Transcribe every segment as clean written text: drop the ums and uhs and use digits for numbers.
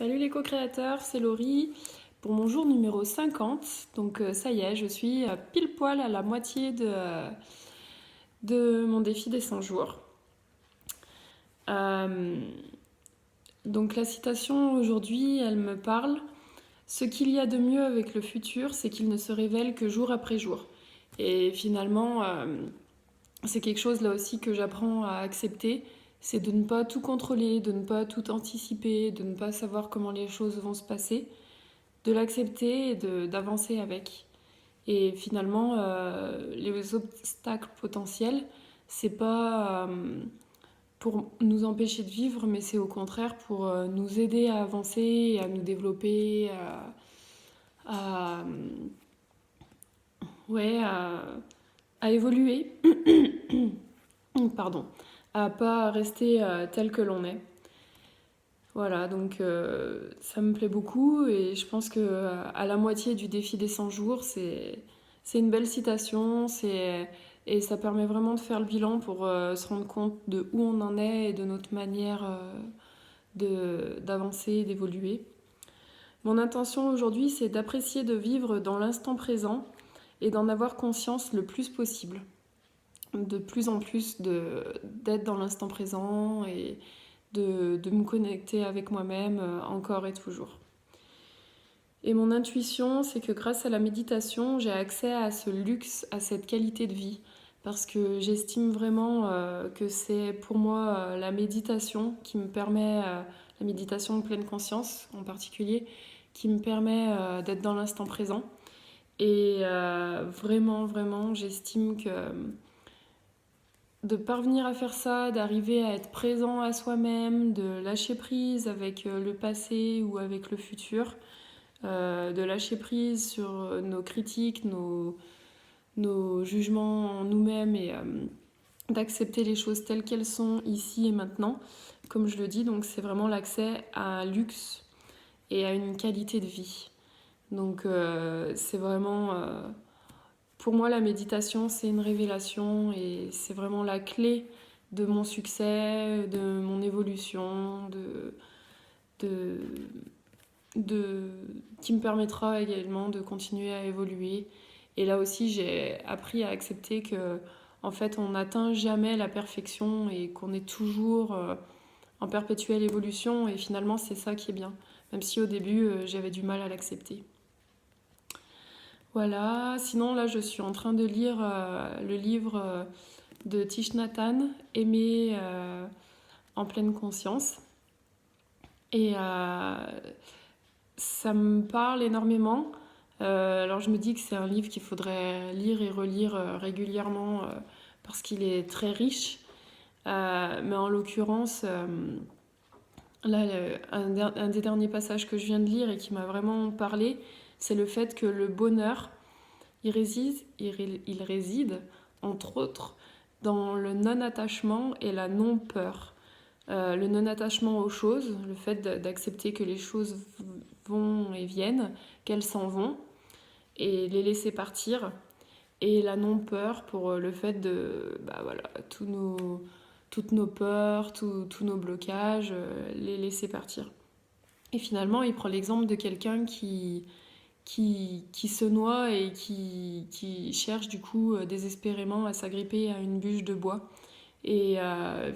Salut les co-créateurs, c'est Laurie pour mon jour numéro 50. Donc ça y est, je suis pile poil à la moitié de mon défi des 100 jours. Euh, donc la citation aujourd'hui, elle me parle. Ce qu'il y a de mieux avec le futur, c'est qu'il ne se révèle que jour après jour. Et finalement, c'est quelque chose là aussi que j'apprends à accepter. C'est de ne pas tout contrôler, de ne pas tout anticiper, de ne pas savoir comment les choses vont se passer, de l'accepter et d'avancer avec. Et finalement, les obstacles potentiels, c'est pas pour nous empêcher de vivre, mais c'est au contraire pour nous aider à avancer et à nous développer, à, ouais, à évoluer, pardon, à pas rester tel que l'on est. Voilà, donc ça me plaît beaucoup et je pense que à la moitié du défi des 100 jours, c'est une belle citation, et ça permet vraiment de faire le bilan pour se rendre compte de où on en est et de notre manière d'avancer, d'évoluer. Mon intention aujourd'hui, c'est d'apprécier de vivre dans l'instant présent et d'en avoir conscience le plus possible. De plus en plus d'être dans l'instant présent et de me connecter avec moi-même encore et toujours. Et mon intuition, c'est que grâce à la méditation, j'ai accès à ce luxe, à cette qualité de vie. Parce que j'estime vraiment que c'est pour moi la méditation qui me permet, la méditation de pleine conscience en particulier, qui me permet d'être dans l'instant présent. Et vraiment, vraiment, j'estime que de parvenir à faire ça, d'arriver à être présent à soi-même, de lâcher prise avec le passé ou avec le futur, de lâcher prise sur nos critiques, nos jugements en nous-mêmes et d'accepter les choses telles qu'elles sont ici et maintenant. Comme je le dis, donc c'est vraiment l'accès à un luxe et à une qualité de vie. Donc c'est vraiment... pour moi, la méditation, c'est une révélation et c'est vraiment la clé de mon succès, de mon évolution, de, qui me permettra également de continuer à évoluer. Et là aussi, j'ai appris à accepter que, en fait, on n'atteint jamais la perfection et qu'on est toujours en perpétuelle évolution. Et finalement, c'est ça qui est bien, même si au début, j'avais du mal à l'accepter. Voilà, sinon là je suis en train de lire le livre de Thich Nhat Hanh, Aimer en pleine conscience. Et ça me parle énormément. Alors je me dis que c'est un livre qu'il faudrait lire et relire régulièrement parce qu'il est très riche. Mais en l'occurrence, là, un des derniers passages que je viens de lire et qui m'a vraiment parlé, c'est le fait que le bonheur, il réside, entre autres, dans le non-attachement et la non-peur. Le non-attachement aux choses, le fait d'accepter que les choses vont et viennent, qu'elles s'en vont, et les laisser partir. Et la non-peur pour le fait de, bah voilà, toutes nos peurs, tous nos blocages, les laisser partir. Et finalement, il prend l'exemple de quelqu'un qui se noie et qui cherche du coup désespérément à s'agripper à une bûche de bois. Et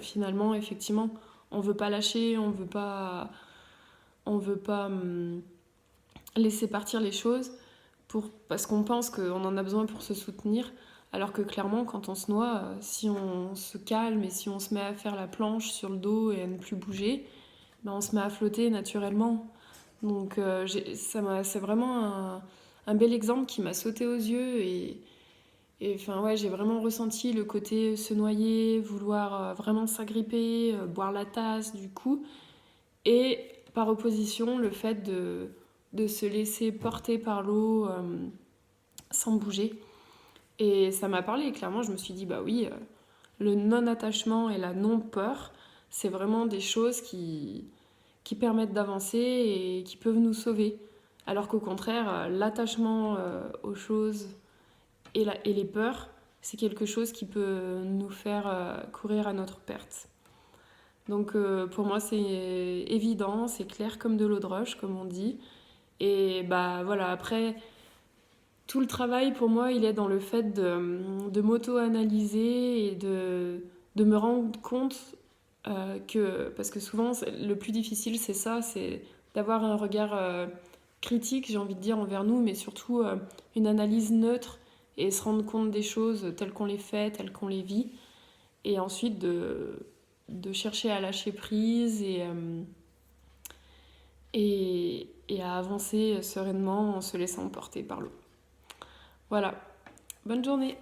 finalement, effectivement, on veut pas lâcher, on veut pas laisser partir les choses parce qu'on pense qu'on en a besoin pour se soutenir. Alors que clairement, quand on se noie, si on se calme et si on se met à faire la planche sur le dos et à ne plus bouger, ben on se met à flotter naturellement. Donc c'est vraiment un bel exemple qui m'a sauté aux yeux et enfin ouais, j'ai vraiment ressenti le côté se noyer, vouloir vraiment s'agripper, boire la tasse du coup, et par opposition le fait de se laisser porter par l'eau sans bouger. Et ça m'a parlé, et clairement je me suis dit bah oui, le non-attachement et la non-peur, c'est vraiment des choses qui permettent d'avancer et qui peuvent nous sauver. Alors qu'au contraire, l'attachement aux choses et les peurs, c'est quelque chose qui peut nous faire courir à notre perte. Donc pour moi c'est évident, c'est clair comme de l'eau de roche, comme on dit. Et bah voilà, après, tout le travail pour moi, il est dans le fait de m'auto-analyser et de me rendre compte parce que souvent le plus difficile c'est ça, c'est d'avoir un regard critique, j'ai envie de dire, envers nous, mais surtout une analyse neutre et se rendre compte des choses telles qu'on les fait, telles qu'on les vit, et ensuite de chercher à lâcher prise et à avancer sereinement en se laissant porter par l'eau. Voilà, bonne journée!